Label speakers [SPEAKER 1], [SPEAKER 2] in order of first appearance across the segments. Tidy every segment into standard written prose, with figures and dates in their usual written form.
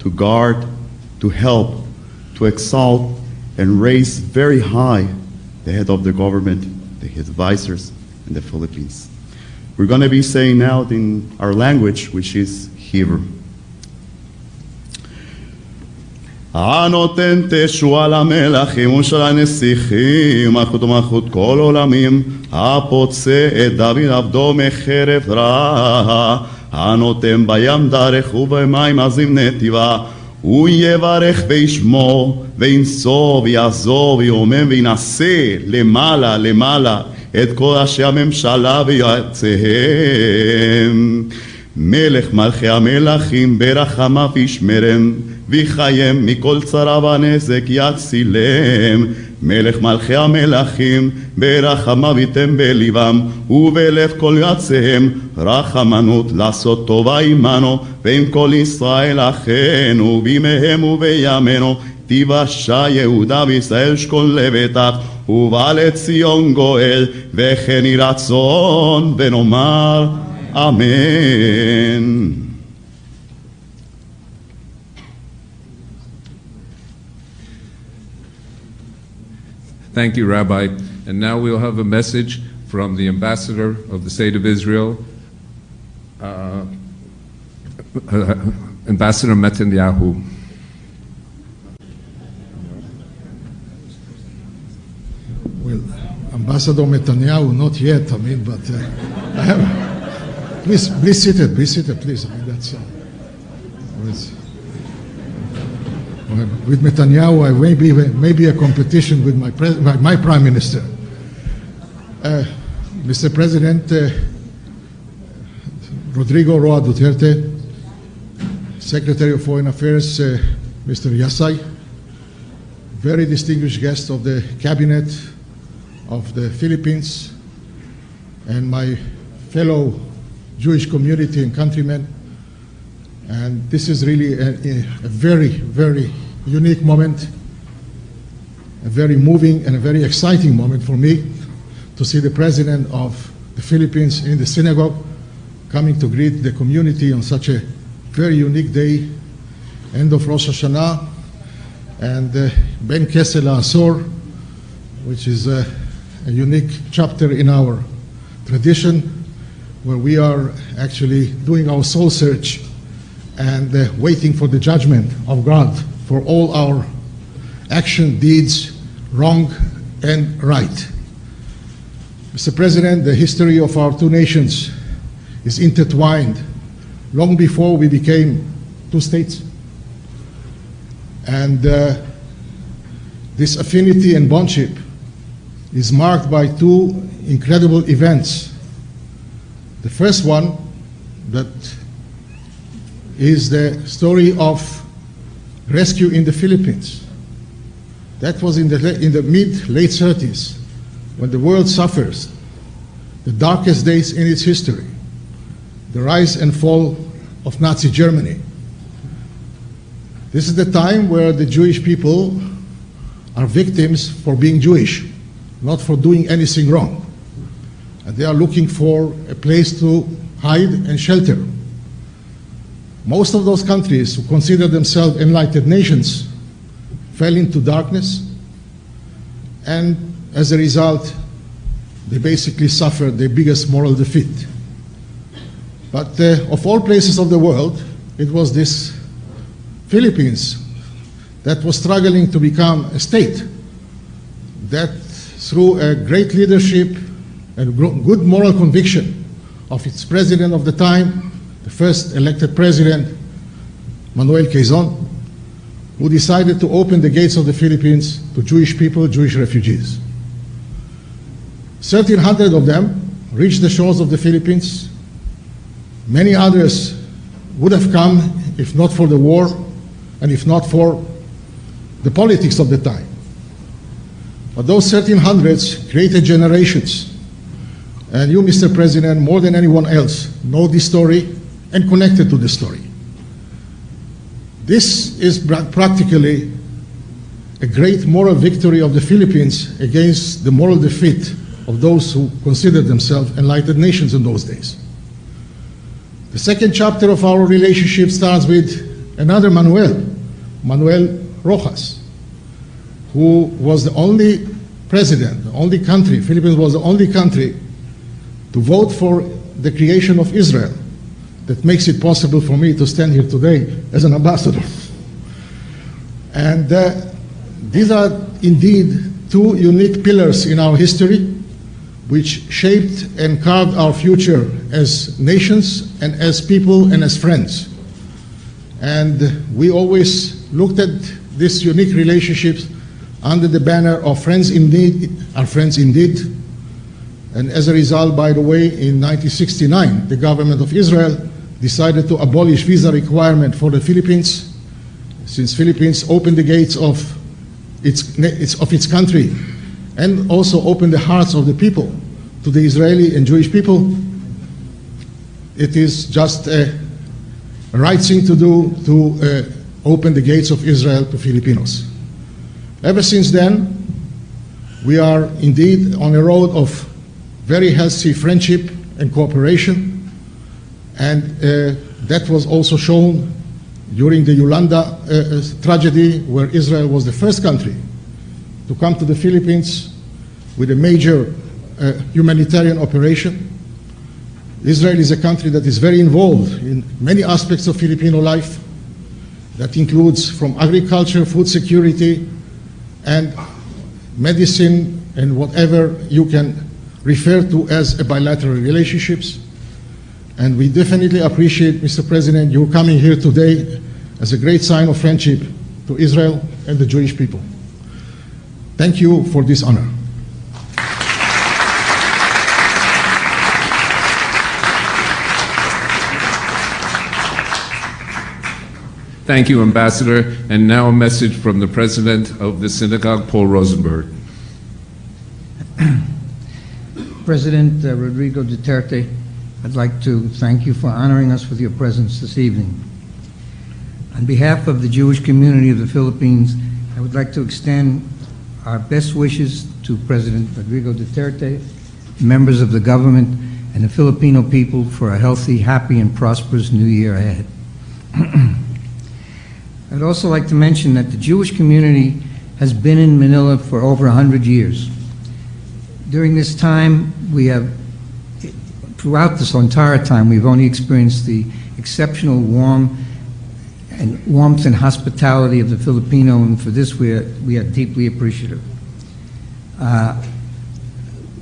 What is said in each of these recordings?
[SPEAKER 1] to guard, to help, to exalt, and raise very high the head of the government, his advisors in the Philippines. We're going to be saying now in our language, which is Hebrew. הנותן תשועה למלכים ושל הנסיכים, מלכות ומלכות כל עולמים, הפוצע את דוד עבדו מחרב רעה, הנותן בים דרך ובמים עזים נתיבה, הוא יברך וישמור וינשוא ויעזור ויומם וינשא למעלה למעלה את כל אנשי הממשלה ויועציהם. מלך מלכי המלכים ברחמיו ישמרם ויחיים מכל צרה ונזק יצילם. מלך מלכי המלכים ברחמיו ייתן בליבם ובלב כל יועציהם רחמנות לעשות טובה עמנו ועם כל ישראל אחינו בימיהם ובימינו תיוושע יהודה וישראל שכל לבטח ובא לציון גואל וכן יהי רצון ונאמר אמן.
[SPEAKER 2] Thank you, Rabbi. And now we'll have a message from the ambassador of the State of Israel, Ambassador Netanyahu.
[SPEAKER 3] Well, Ambassador Netanyahu, not yet, but I have. Please sit it, please. That's. With Netanyahu, I may be a competition with my Prime Minister. Mr. President, Rodrigo Duterte, Secretary of Foreign Affairs, Mr. Yassai, very distinguished guest of the Cabinet of the Philippines, and my fellow Jewish community and countrymen. And this is really a very, very unique moment, a very moving and a very exciting moment for me to see the President of the Philippines in the synagogue coming to greet the community on such a very unique day, end of Rosh Hashanah, and Ben Kesel Asor, which is a unique chapter in our tradition, where we are actually doing our soul search and waiting for the judgment of God for all our action, deeds, wrong and right. Mr. President, the history of our two nations is intertwined long before we became two states. And this affinity and bondship is marked by two incredible events. The first one that is the story of rescue in the Philippines. That was in the late 30s, when the world suffers the darkest days in its history, the rise and fall of Nazi Germany. This is the time where the Jewish people are victims for being Jewish, not for doing anything wrong. And they are looking for a place to hide and shelter. Most of those countries who consider themselves enlightened nations fell into darkness, and as a result, they basically suffered the biggest moral defeat. But of all places of the world, it was this Philippines that was struggling to become a state, that through a great leadership and good moral conviction of its president of the time, the first elected president, Manuel Quezon, who decided to open the gates of the Philippines to Jewish people, Jewish refugees. 1,300 of them reached the shores of the Philippines. Many others would have come if not for the war and if not for the politics of the time. But those 1,300s created generations. And you, Mr. President, more than anyone else, know this story and connected to the story. This is practically a great moral victory of the Philippines against the moral defeat of those who considered themselves enlightened nations in those days. The second chapter of our relationship starts with another Manuel Rojas, who was the only president, the only country, Philippines was the only country to vote for the creation of Israel. That makes it possible for me to stand here today as an ambassador. And these are indeed two unique pillars in our history, which shaped and carved our future as nations and as people and as friends. And we always looked at these unique relationships under the banner of friends indeed, our friends indeed. And as a result, by the way, in 1969, the government of Israel decided to abolish visa requirement for the Philippines, since Philippines opened the gates of its country and also opened the hearts of the people to the Israeli and Jewish people. It is just a right thing to do to open the gates of Israel to Filipinos. Ever since then, we are indeed on a road of very healthy friendship and cooperation, and that was also shown during the Yolanda tragedy, where Israel was the first country to come to the Philippines with a major humanitarian operation. Israel is a country that is very involved in many aspects of Filipino life. That includes from agriculture, food security, and medicine, and whatever you can refer to as a bilateral relationships. And we definitely appreciate, Mr. President, you coming here today as a great sign of friendship to Israel and the Jewish people. Thank you for this honor.
[SPEAKER 2] Thank you, Ambassador. And now a message from the President of the Synagogue, Paul Rosenberg.
[SPEAKER 4] President Rodrigo Duterte, I'd like to thank you for honoring us with your presence this evening. On behalf of the Jewish community of the Philippines, I would like to extend our best wishes to President Rodrigo Duterte, members of the government, and the Filipino people for a healthy, happy, and prosperous new year ahead. I'd also like to mention that the Jewish community has been in Manila for over 100 years. During this time, throughout this entire time, we've only experienced the exceptional warmth and hospitality of the Filipino, and for this we are deeply appreciative.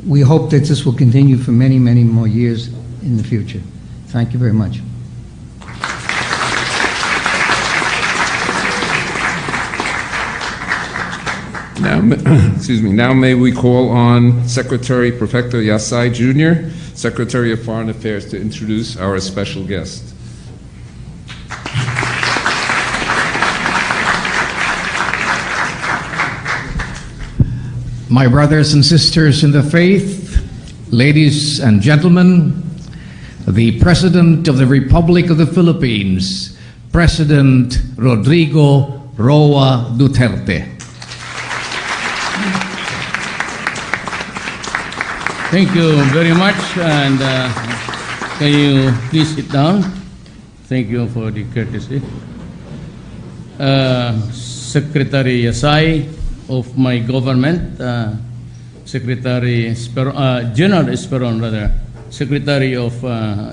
[SPEAKER 4] We hope that this will continue for many, many more years in the future. Thank you very much.
[SPEAKER 2] Now may we call on Secretary Prefecto Yasai Jr., Secretary of Foreign Affairs, to introduce our special guest.
[SPEAKER 5] My brothers and sisters in the faith, ladies and gentlemen, the President of the Republic of the Philippines, President Rodrigo Roa Duterte.
[SPEAKER 6] Thank you very much, and can you please sit down? Thank you for the courtesy. Secretary Yasai of my government, General Esperon rather, Secretary of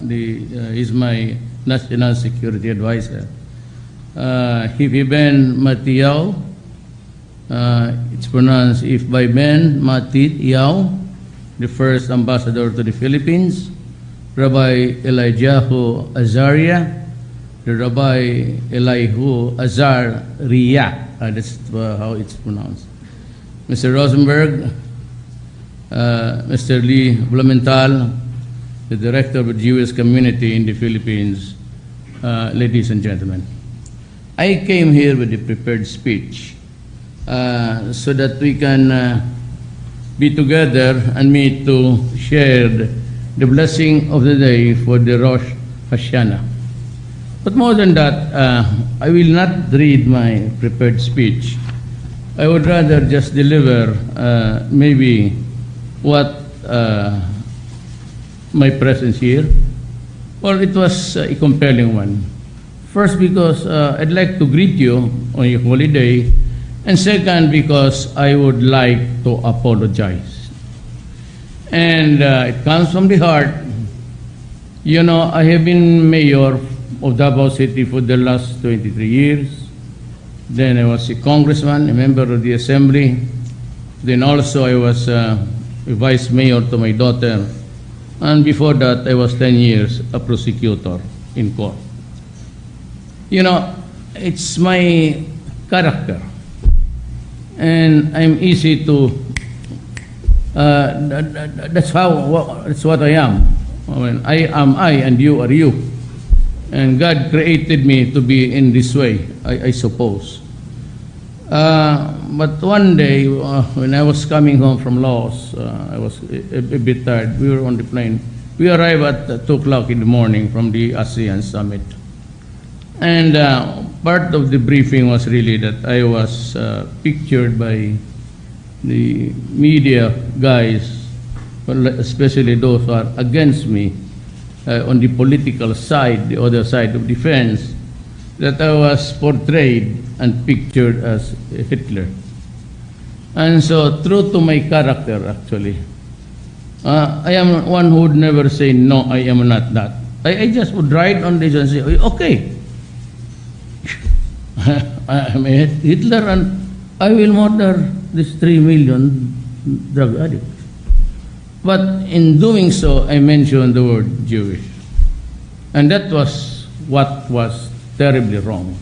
[SPEAKER 6] is my National Security Advisor. Hibiben Matiao, it's pronounced if by Ben Matit Yao, the first ambassador to the Philippines, Rabbi Elijah Azaria, the Rabbi Elihu Azaria, that's how it's pronounced. Mr. Rosenberg, Mr. Lee Blumenthal, the Director of the Jewish Community in the Philippines, ladies and gentlemen. I came here with a prepared speech so that we can be together and meet to share the blessing of the day for the Rosh Hashanah. But more than that, I will not read my prepared speech. I would rather just deliver maybe what my presence here, well, it was a compelling one First, because I'd like to greet you on your holiday, and second, because I would like to apologize. And it comes from the heart. You know, I have been mayor of Davao City for the last 23 years. Then I was a congressman, a member of the assembly. Then also I was a vice mayor to my daughter. And before that, I was 10 years a prosecutor in court. You know, it's my character. And I'm easy to, that's what I am. I mean, I am I and you are you. And God created me to be in this way, I suppose. But one day, when I was coming home from Laos, I was a bit tired. We were on the plane. We arrived at 2 o'clock in the morning from the ASEAN summit. And part of the briefing was really that I was pictured by the media guys, especially those who are against me, on the political side, the other side of the fence, that I was portrayed and pictured as Hitler. And so, true to my character, actually, I am one who would never say, no, I am not that. I just would write on this and say, okay, I am Hitler and I will murder these 3 million drug addicts. But in doing so, I mentioned the word Jewish. And that was what was terribly wrong.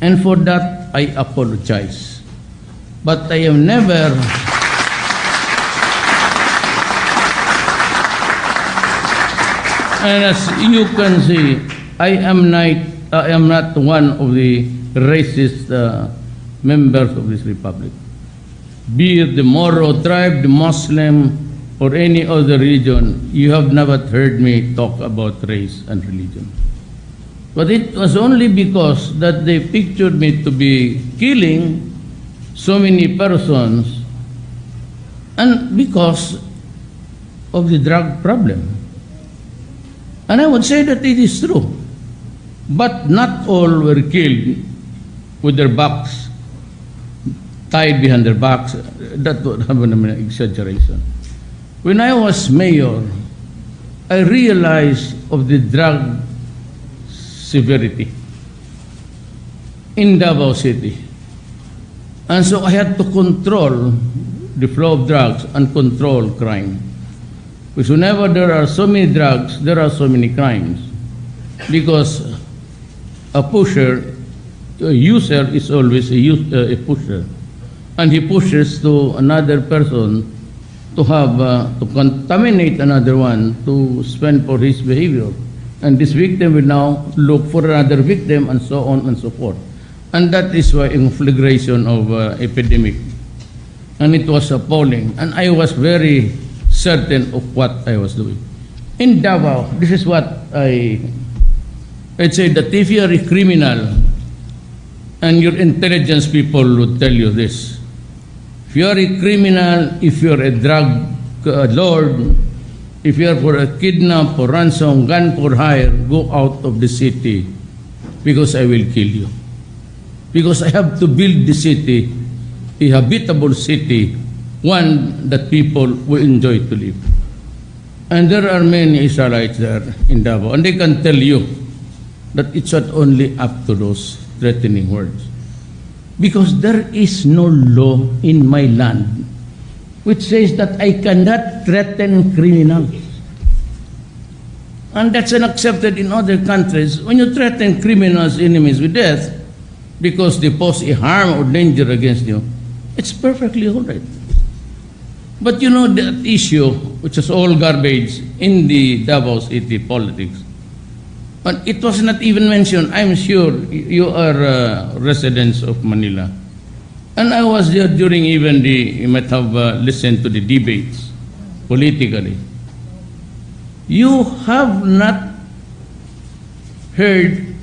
[SPEAKER 6] And for that, I apologize. But I have never and as you can see, I am not one of the racist members of this republic. Be it the Moro tribe, the Muslim, or any other religion, you have never heard me talk about race and religion. But it was only because that they pictured me to be killing so many persons and because of the drug problem. And I would say that it is true. But not all were killed with their backs tied behind their backs. That would have been an exaggeration. When I was mayor, I realized of the drug severity in Davao City. And so I had to control the flow of drugs and control crime. Because whenever there are so many drugs, there are so many crimes. Because a user is always a pusher. And he pushes to another person to have, to contaminate another one, to spend for his behavior. And this victim will now look for another victim and so on and so forth. And that is why conflagration of epidemic. And it was appalling. And I was very certain of what I was doing. In Davao, this is what I'd say that if you are a criminal, and your intelligence people would tell you this, if you are a criminal, if you are a drug lord, if you are for a kidnap or ransom, gun for hire, go out of the city because I will kill you. Because I have to build the city, a habitable city, one that people will enjoy to live. And there are many Israelites there in Davao, and they can tell you that it's not only up to those threatening words. Because there is no law in my land which says that I cannot threaten criminals. And that's unaccepted in other countries. When you threaten criminals, enemies with death, because they pose a harm or danger against you, it's perfectly all right. But you know that issue, which is all garbage in the Davao City politics, but it was not even mentioned. I'm sure you are residents of Manila. And I was there during even you might have listened to the debates politically. You have not heard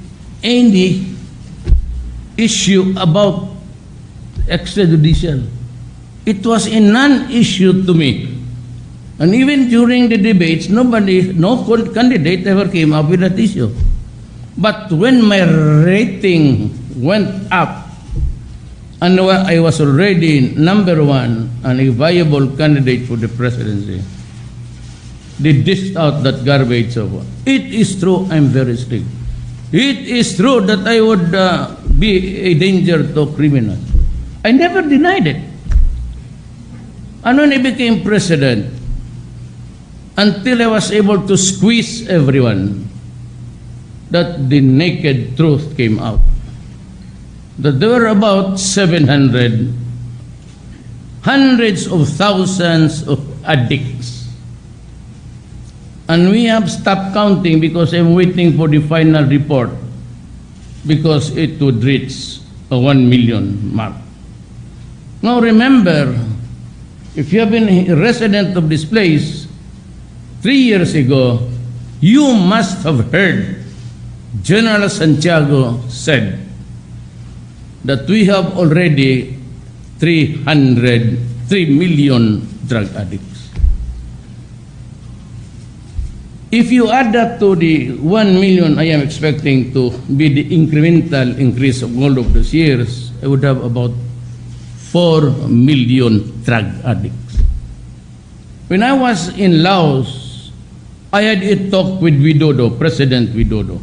[SPEAKER 6] any issue about extrajudicial. It was a non-issue to me. And even during the debates, no candidate ever came up with that issue. But when my rating went up, and I was already number one and a viable candidate for the presidency, they dished out that garbage of, it is true, I'm very strict. It is true that I would be a danger to criminals. I never denied it. And when I became president, until I was able to squeeze everyone, that the naked truth came out. That there were about 700, hundreds of thousands of addicts. And we have stopped counting because I'm waiting for the final report, because it would reach a 1 million mark. Now remember, if you have been a resident of this place 3 years ago, you must have heard General Santiago said that we have already 3 million drug addicts. If you add that to the 1 million I am expecting to be the incremental increase of all of those years, I would have about 4 million drug addicts. When I was in Laos, I had a talk with Widodo, President Widodo.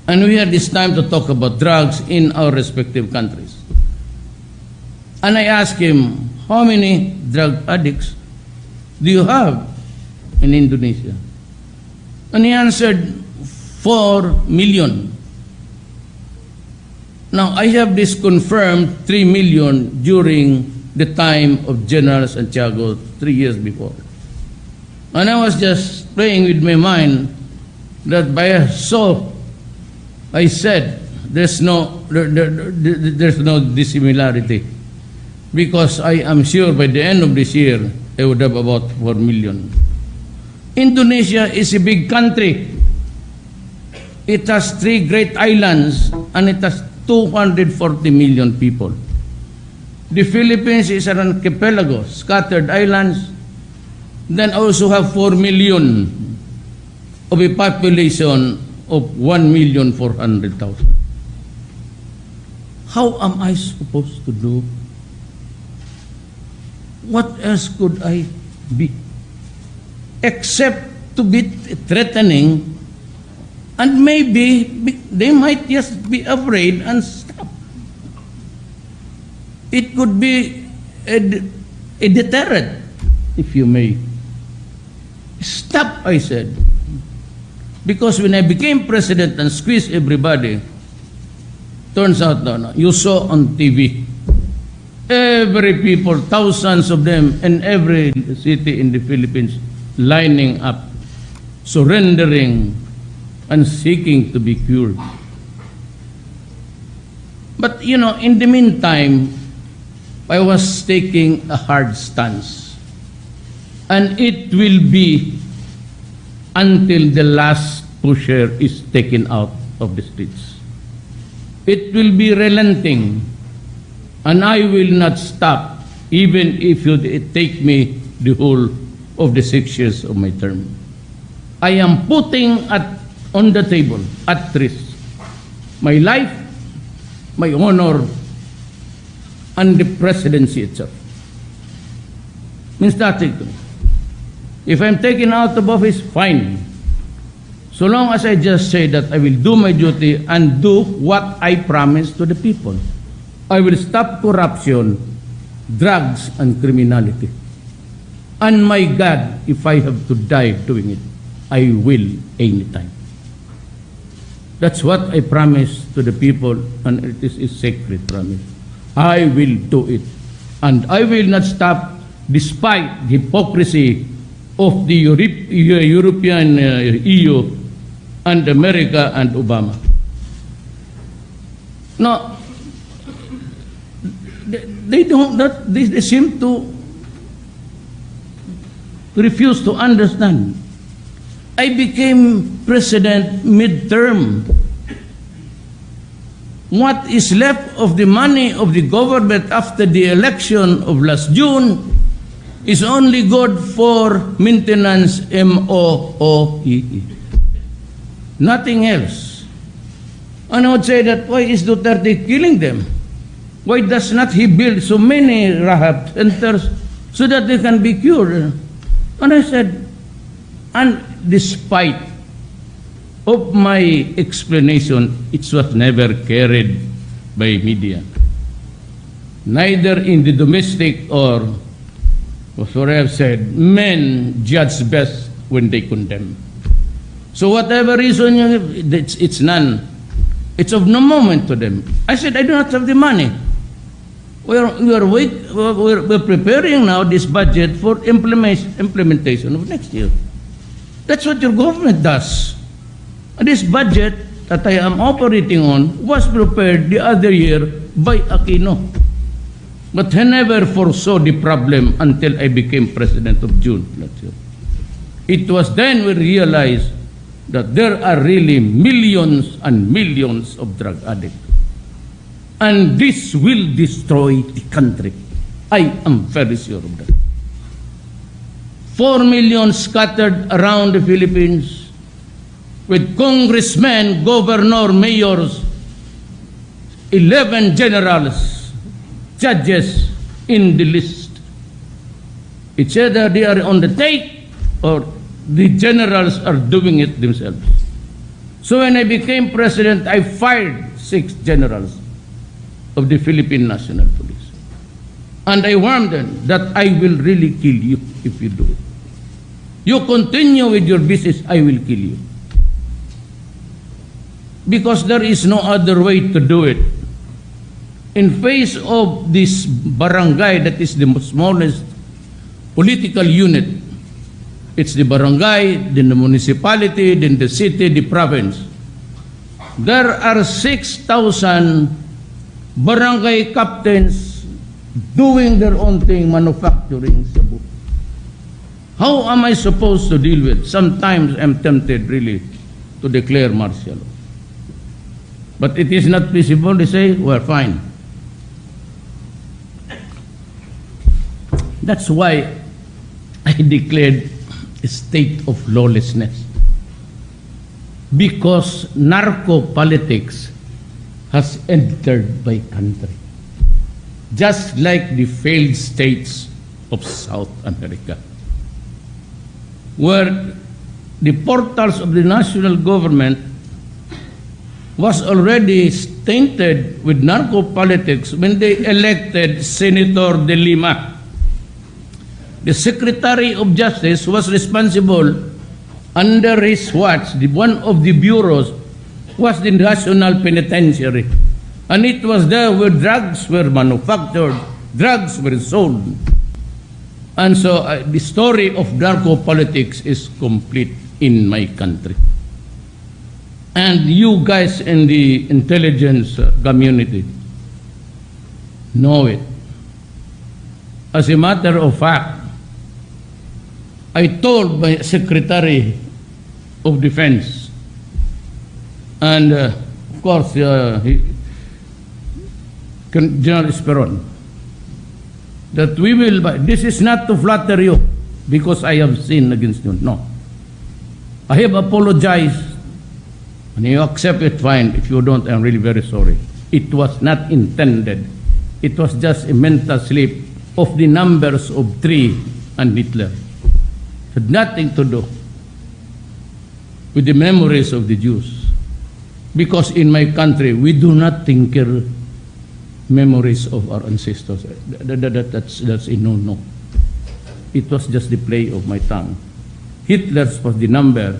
[SPEAKER 6] And we had this time to talk about drugs in our respective countries. And I asked him, how many drug addicts do you have in Indonesia? And he answered, 4 million. Now, I have this confirmed 3 million during the time of General Santiago 3 years before. And I was just playing with my mind that by a soul, I said, there's no dissimilarity, because I am sure by the end of this year, I would have about 4 million. Indonesia is a big country. It has 3 great islands, and it has 240 million people. The Philippines is an archipelago, scattered islands, then also have 4 million of a population of 1,400,000. How am I supposed to do? What else could I be? Except to be threatening, and maybe they might just be afraid and stop. It could be a deterrent, if you may. Stop, I said. Because when I became president and squeezed everybody, turns out, no, you saw on TV, every people, thousands of them in every city in the Philippines, lining up, surrendering, and seeking to be cured. But, you know, in the meantime, I was taking a hard stance. And it will be until the last pusher is taken out of the streets. It will be relenting, and I will not stop, even if it take me the whole of the 6 years of my term. I am putting on the table, at risk, my life, my honor, and the presidency itself. Means nothing to me. If I'm taken out of office, fine. So long as I just say that I will do my duty and do what I promised to the people. I will stop corruption, drugs, and criminality. And my God, if I have to die doing it, I will anytime. That's what I promised to the people, and it is a sacred promise. I will do it. And I will not stop despite the hypocrisy of the European EU and America and Obama. Now, they seem to refuse to understand. I became president midterm. What is left of the money of the government after the election of last June is only good for maintenance, MOOE. nothing else. And I would say that, why is Duterte killing them? Why does not he build so many rehab centers so that they can be cured? And I said, and despite of my explanation, it was never carried by media. Neither in the domestic or what I have said, men judge best when they condemn. So whatever reason you give, it's none. It's of no moment to them. I said, I do not have the money. We're preparing now this budget for implementation of next year. That's what your government does. And this budget that I am operating on was prepared the other year by Aquino. But he never foresaw the problem until I became President of June last year. It was then we realized that there are really millions and millions of drug addicts. And this will destroy the country. I am very sure of that. 4 million scattered around the Philippines with congressmen, governor, mayors, 11 generals, judges in the list. It's either they are on the take or the generals are doing it themselves. So when I became president, I fired 6 generals of the Philippine National Police. And I warned them that I will really kill you if you do it. You continue with your business, I will kill you. Because there is no other way to do it. In face of this barangay that is the smallest political unit, it's the barangay, then the municipality, then the city, the province. There are 6,000 barangay captains doing their own thing, manufacturing sabu. How am I supposed to deal with? Sometimes I'm tempted really to declare martial law. But it is not feasible to say, we're fine. That's why I declared a state of lawlessness. Because narco-politics has entered my country. Just like the failed states of South America, where the portals of the national government was already tainted with narco-politics when they elected Senator De Lima. The Secretary of Justice was responsible under his watch. One of the bureaus was the National Penitentiary. And it was there where drugs were manufactured, drugs were sold. And so the story of narco-politics is complete in my country. And you guys in the intelligence community know it. As a matter of fact, I told my Secretary of Defense, and of course, General Esperon, that we will, this is not to flatter you because I have sinned against you. No. I have apologized, and you accept it, fine. If you don't, I'm really very sorry. It was not intended. It was just a mental slip of the numbers of 3 and Hitler. It had nothing to do with the memories of the Jews. Because in my country, we do not tinker memories of our ancestors. That's a no-no. It was just the play of my tongue. Hitler's was the number.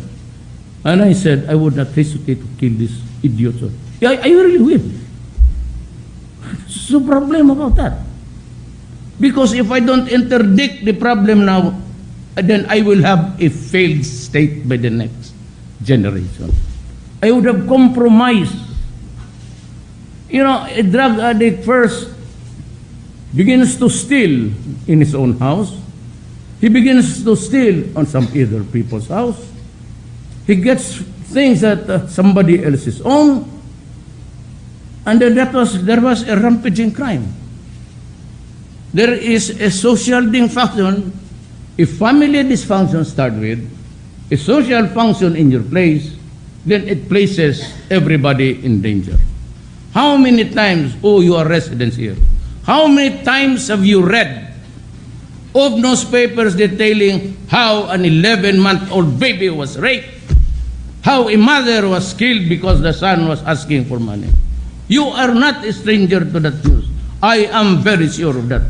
[SPEAKER 6] And I said, I would not hesitate to kill this idiot. Yeah, I really will. What's the problem about that? Because if I don't interdict the problem now, then I will have a failed state by the next generation. I would have compromised. You know, a drug addict first begins to steal in his own house. He begins to steal on some other people's house. He gets things that somebody else's own. And then there was a rampaging crime. There is a social dysfunction. A family dysfunction start with, a social function in your place, then it places everybody in danger. How many times, you are residents here, how many times have you read of newspapers detailing how an 11-month-old baby was raped, how a mother was killed because the son was asking for money? You are not a stranger to that news. I am very sure of that.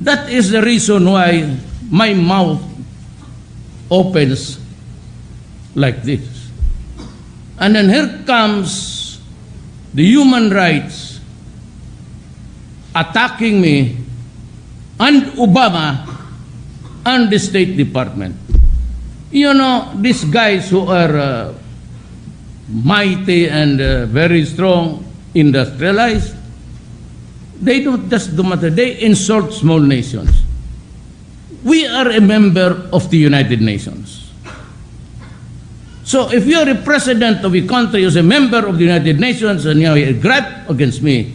[SPEAKER 6] That is the reason why my mouth opens like this. And then here comes the human rights attacking me and Obama and the State Department. You know, these guys who are mighty and very strong, industrialized, they don't just do matter, they insult small nations. We are a member of the United Nations. So if you are a president of a country who is a member of the United Nations and you have a gripe against me,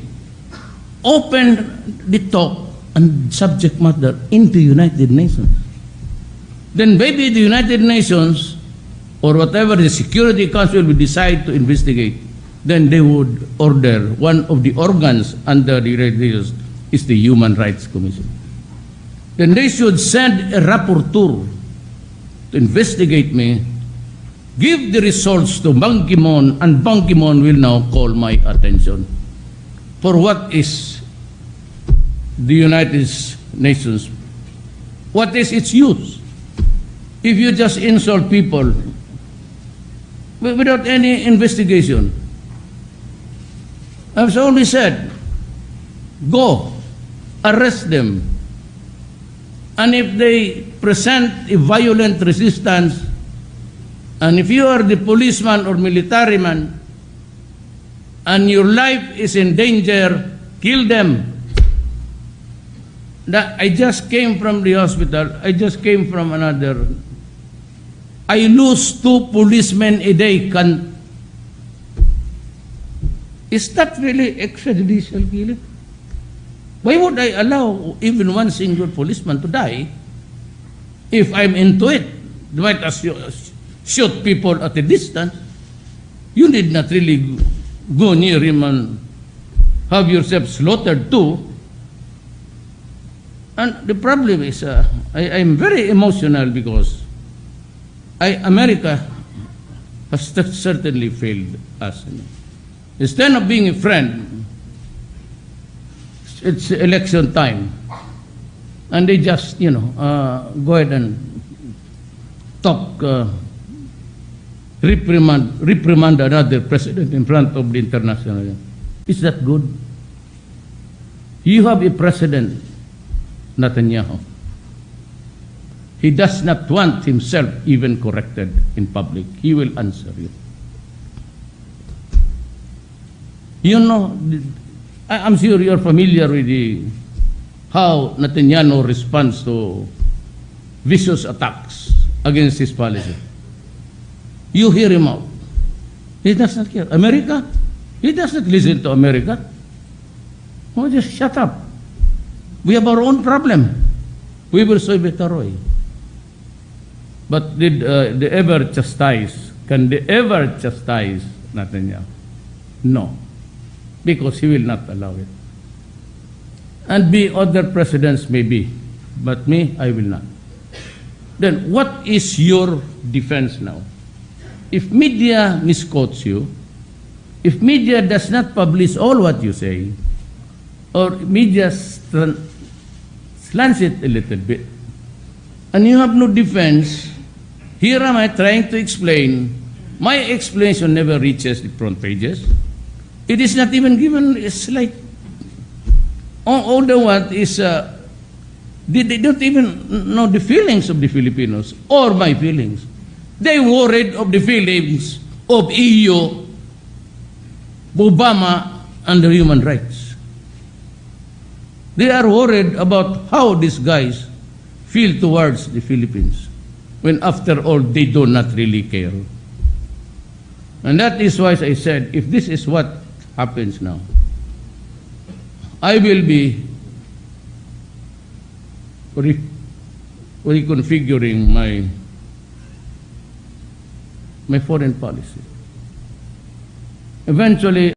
[SPEAKER 6] open the talk and subject matter in the United Nations. Then maybe the United Nations or whatever the Security Council will decide to investigate, then they would order one of the organs under the United Nations is the Human Rights Commission. Then they should send a rapporteur to investigate me, give the results to Ban Ki-moon, and Ban Ki-moon will now call my attention for what is the United Nations, what is its use? If you just insult people without any investigation. I've only said, go, arrest them. And if they present a violent resistance, and if you are the policeman or military man, and your life is in danger, kill them. I just came from the hospital. I just came from another. I lose 2 policemen a day. Is that really extrajudicial killing? Why would I allow even one single policeman to die if I'm into it? Might as you shoot people at a distance. You need not really go near him and have yourself slaughtered too. And the problem is, I'm very emotional because America has certainly failed us. Instead of being a friend, it's election time, and they just, go ahead and talk, reprimand another president in front of the international. Is that good? You have a president, Netanyahu. He does not want himself even corrected in public. He will answer you. You know, I'm sure you're familiar with how Netanyahu responds to vicious attacks against his policy. You hear him out. He does not care. America? He does not listen to America. Oh, just shut up. We have our own problem. We will solve it our way. But did they ever chastise? Can they ever chastise Netanyahu? No. Because he will not allow it. And other presidents may be, but me, I will not. Then what is your defense now? If media misquotes you, if media does not publish all what you say, or media slants it a little bit, and you have no defense, here am I trying to explain. My explanation never reaches the front pages. It is not even given a slight. All they want is, they don't even know the feelings of the Filipinos or my feelings. They worried of the feelings of EU, Obama, and the human rights. They are worried about how these guys feel towards the Philippines, when after all, they do not really care. And that is why I said, if this is what happens now, I will be reconfiguring my foreign policy. Eventually,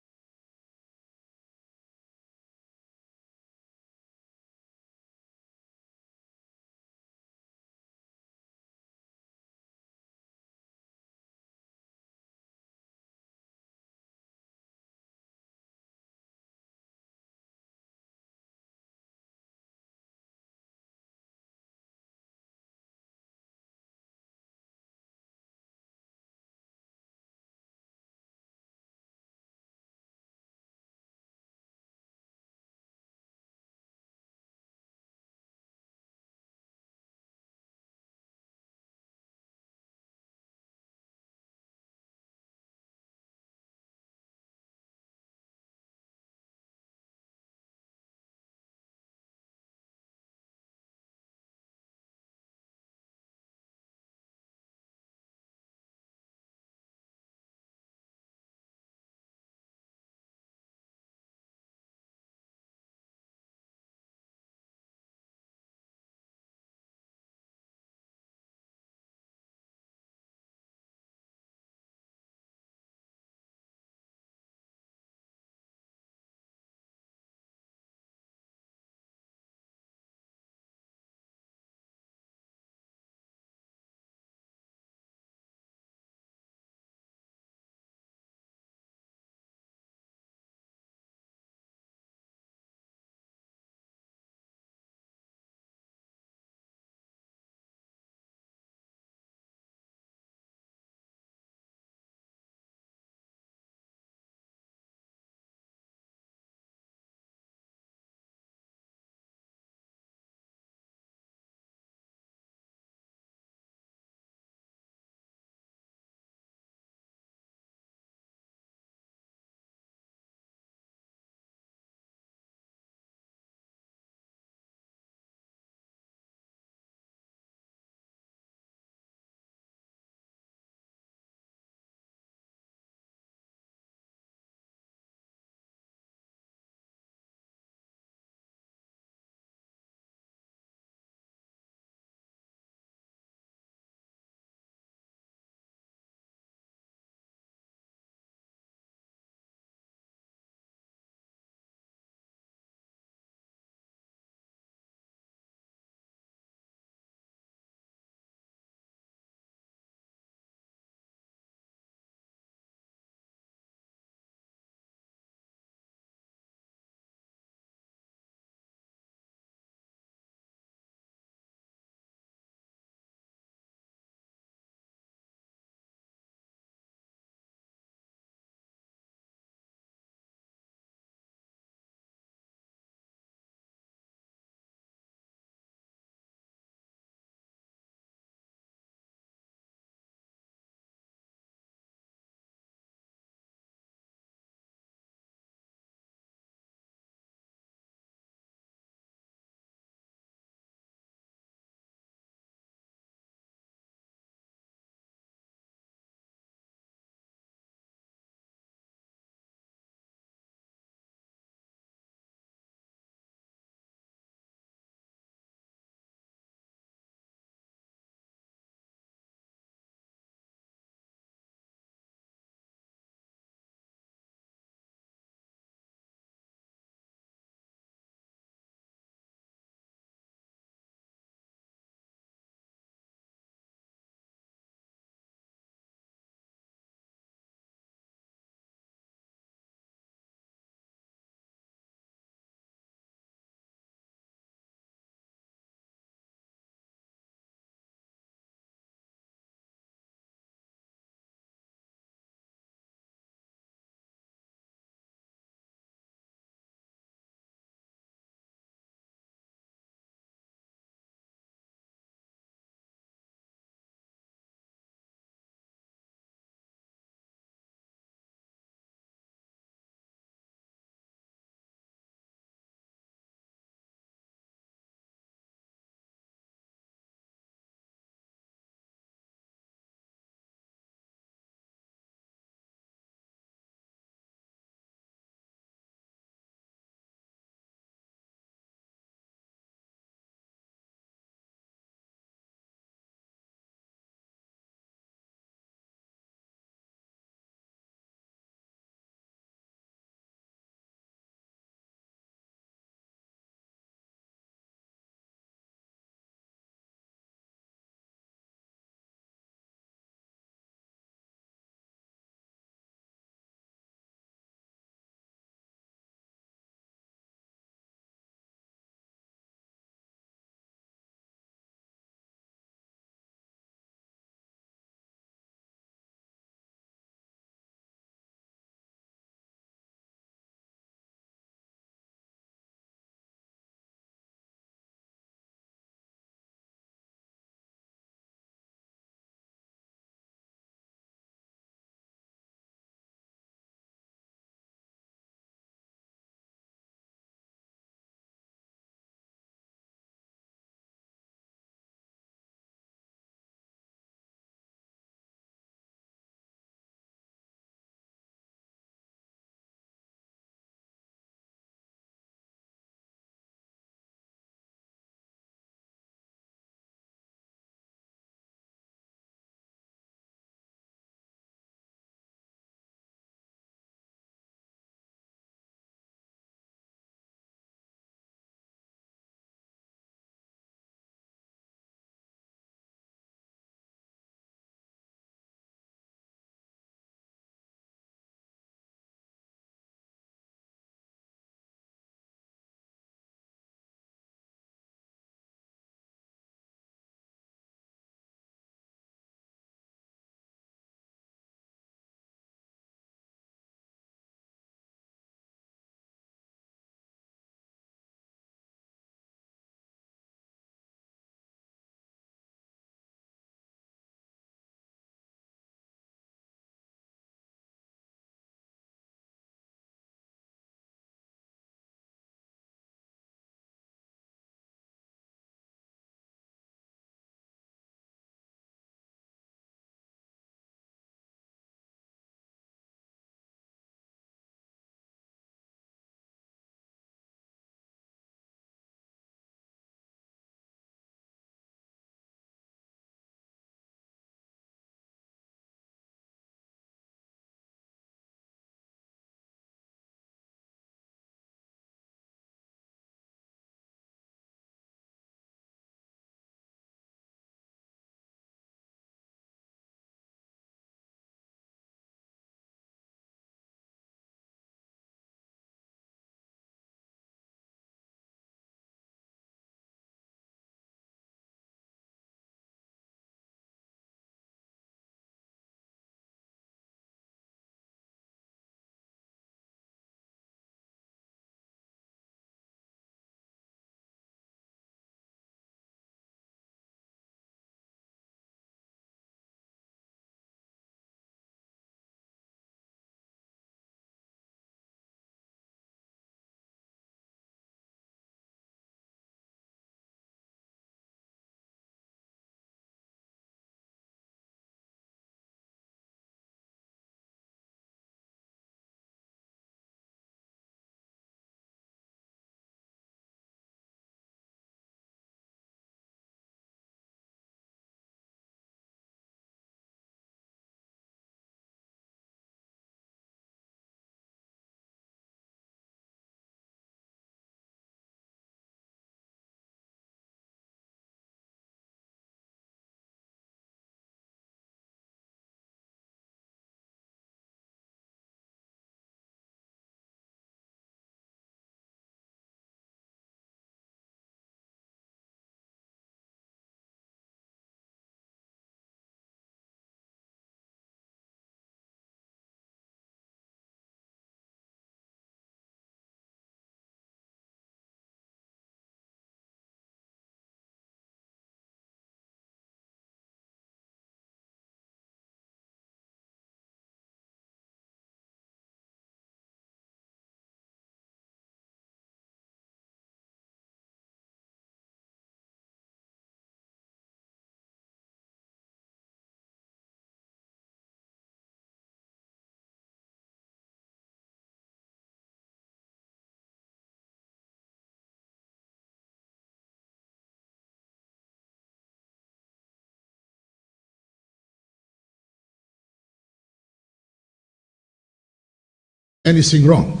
[SPEAKER 3] anything wrong.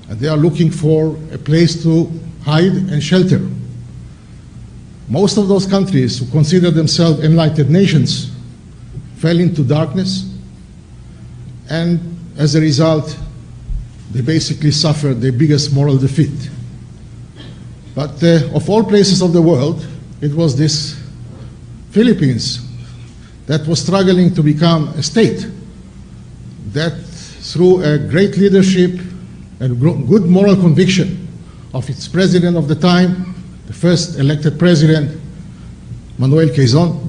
[SPEAKER 3] And they are looking for a place to hide and shelter. Most of those countries who consider themselves enlightened nations fell into darkness, and as a result, they basically suffered the biggest moral defeat. But of all places of the world, it was this Philippines that was struggling to become a state, that through a great leadership and good moral conviction of its president of the time, the first elected president, Manuel Quezon,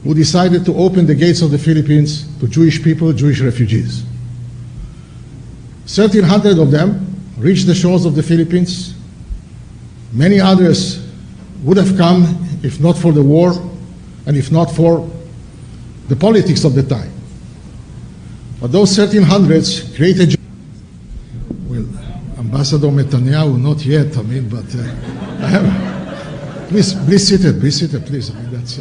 [SPEAKER 3] who decided to open the gates of the Philippines to Jewish people, Jewish refugees. 1,300 of them reached the shores of the Philippines. Many others would have come if not for the war and if not for the politics of the time. But those 1,300s created. Well, Ambassador Netanyahu, not yet, I mean, but I have. Please sit it, please. I mean, that's.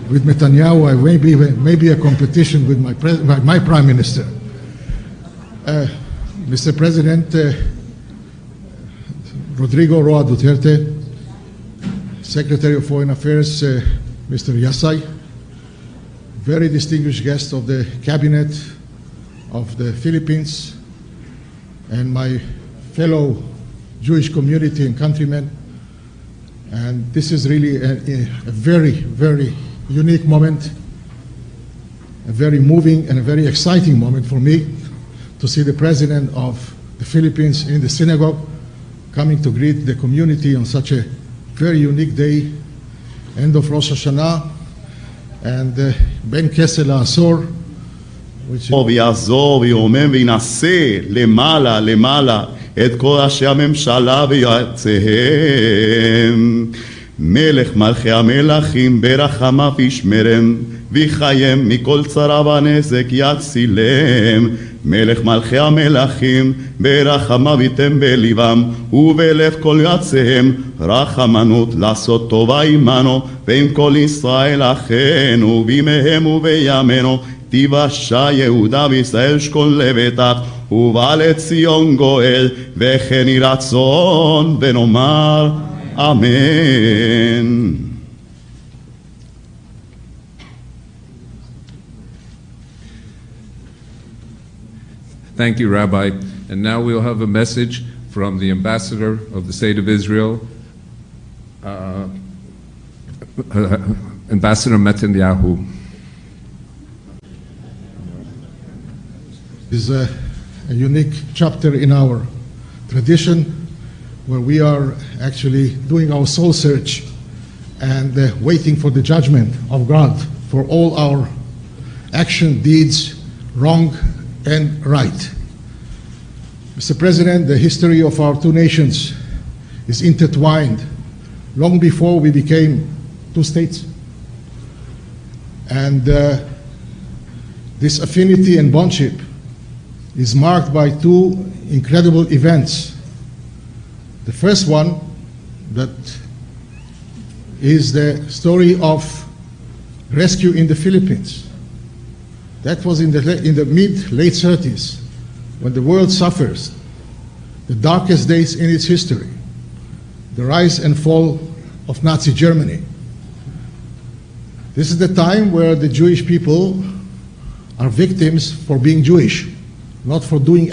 [SPEAKER 3] With Netanyahu, I may be a competition with my Prime Minister. Mr. President, Rodrigo Duterte, Secretary of Foreign Affairs, Mr. Yassai, very distinguished guest of the Cabinet of the Philippines, and my fellow Jewish community and countrymen. And this is really a very, very unique moment, a very moving and a very exciting moment for me to see the President of the Philippines in the synagogue coming to greet the community on such a very unique day, end of Rosh Hashanah, and Ben Kesel HaAsor, which is...
[SPEAKER 1] ויעזור וירומם וינשא למעלה למעלה את כל ראשי הממשלה ויועציהם. מלך מלכי המלכים ברחמיו ישמרם ויחיים מכל צרה ונזק יצילם. מלך מלכי המלכים ברחמיו ייתן בליבם ובלב כל יועציהם רחמנות לעשות טובה עמנו ועם כל ישראל אחינו בימיהם ובימינו תיוושע יהודה וישראל שכון לבטח ובא לציון גואל וכן יהי רצון ונאמר אמן.
[SPEAKER 2] Thank you, Rabbi. And now we'll have a message from the ambassador of the State of Israel, Ambassador Netanyahu.
[SPEAKER 3] Is a unique chapter in our tradition where we are actually doing our soul search and waiting for the judgment of God for all our action, deeds, wrong and right. Mr. President, the history of our two nations is intertwined long before we became two states. And this affinity and bondship is marked by two incredible events. The first one, that is the story of rescue in the Philippines. That was in the late 30s, when the world suffers the darkest days in its history, the rise and fall of Nazi Germany. This is the time where the Jewish people are victims for being Jewish, not for doing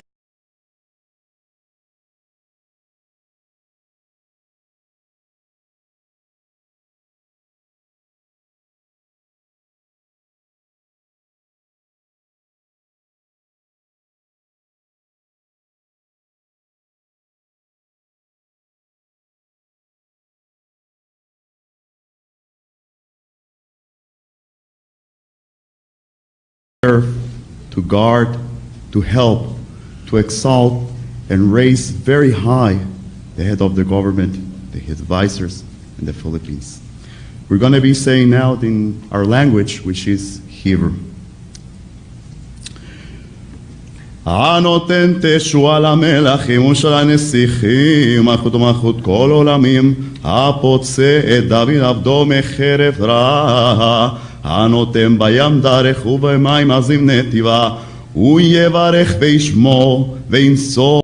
[SPEAKER 1] to guard, to help, to exalt, and raise very high the head of the government, the advisors in the Philippines. We're going to be saying now in our language, which is Hebrew. הנותן תשועה למלכים ושל הנסיכים מלכות ומלכות כל עולמים הפוצע את דוד עבדו מחרב רע הנותן בים דרך ובמים עזים נתיבה, הוא יברך וישמור וינשור